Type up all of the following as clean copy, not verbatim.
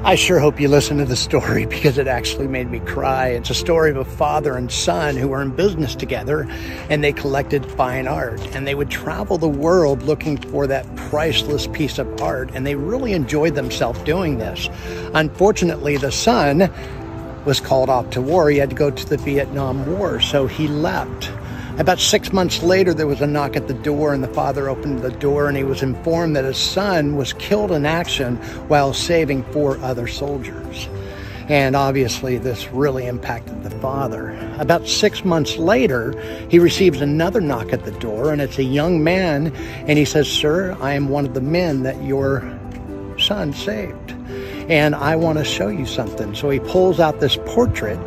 I sure hope you listen to the story because it actually made me cry. It's a story of a father and son who were in business together, and they collected fine art, and they would travel the world looking for that priceless piece of art, and they really enjoyed themselves doing this. Unfortunately, the son was called off to war. He had to go to the Vietnam War, so he left. About 6 months later, there was a knock at the door, and the father opened the door, and he was informed that his son was killed in action while saving 4 other soldiers. And obviously, this really impacted the father. About 6 months later, he receives another knock at the door, and it's a young man, and he says, "Sir, I am one of the men that your son saved, and I want to show you something." So he pulls out this portrait,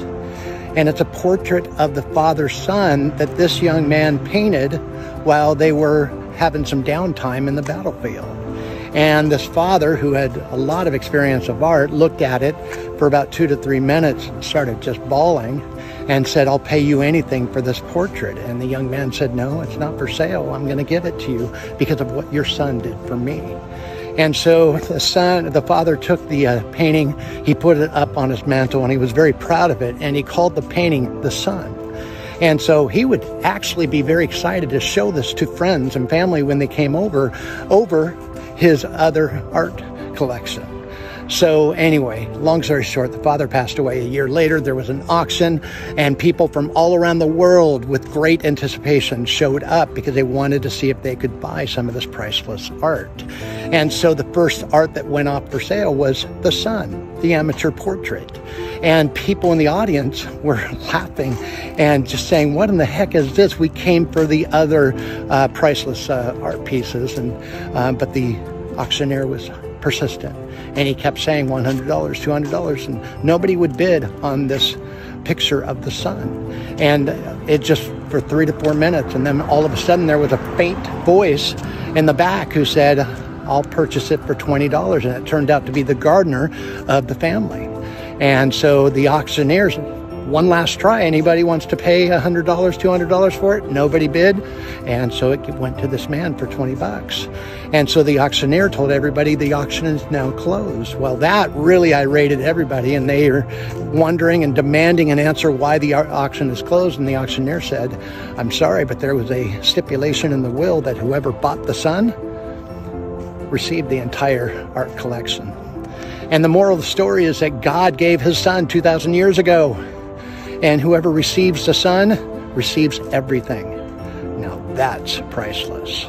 and it's a portrait of the father's son that this young man painted while they were having some downtime in the battlefield. And this father, who had a lot of experience of art, looked at it for about 2 to 3 minutes and started just bawling and said, "I'll pay you anything for this portrait." And the young man said, "No, it's not for sale. I'm going to give it to you because of what your son did for me." And so the father took the painting, he put it up on his mantle, and he was very proud of it, and he called the painting The Son. And so he would actually be very excited to show this to friends and family when they came over his other art collection. So anyway, long story short, the father passed away. A year later, there was an auction, and people from all around the world with great anticipation showed up because they wanted to see if they could buy some of this priceless art. And so the first art that went off for sale was The Son, the amateur portrait. And people in the audience were laughing and just saying, "What in the heck is this? We came for the other priceless art pieces." But the auctioneer was persistent, and he kept saying $100, $200, and nobody would bid on this picture of the son. And it just for 3 to 4 minutes, and then all of a sudden there was a faint voice in the back who said, "I'll purchase it for $20, and it turned out to be the gardener of the family. And so the auctioneers, one last try, anybody wants to pay $100, $200 for it? Nobody bid. And so it went to this man for $20. And so the auctioneer told everybody the auction is now closed. Well, that really irated everybody, and they are wondering and demanding an answer why the auction is closed. And the auctioneer said, "I'm sorry, but there was a stipulation in the will that whoever bought the son received the entire art collection." And the moral of the story is that God gave his son 2,000 years ago. And whoever receives the son receives everything. Now that's priceless.